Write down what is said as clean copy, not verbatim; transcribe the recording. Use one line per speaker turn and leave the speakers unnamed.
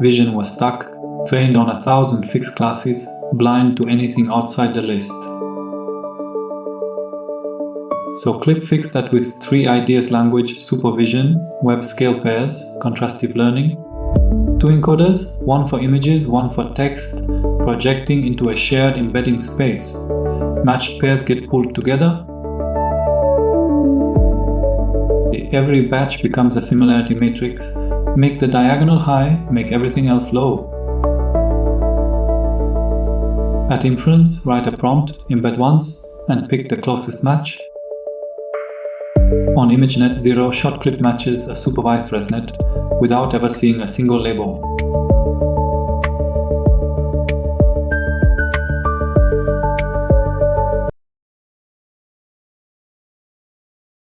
Vision was stuck, trained on 1,000 fixed classes, blind to anything outside the list. So CLIP fixed that with 3 ideas: language supervision, web scale pairs, contrastive learning. 2 encoders, one for images, one for text, projecting into a shared embedding space. Matched pairs get pulled together. Every batch becomes a similarity matrix. Make the diagonal high, make everything else low. At inference, write a prompt, embed once, and pick the closest match. On ImageNet, 0 short clip matches a supervised ResNet without ever seeing a single label.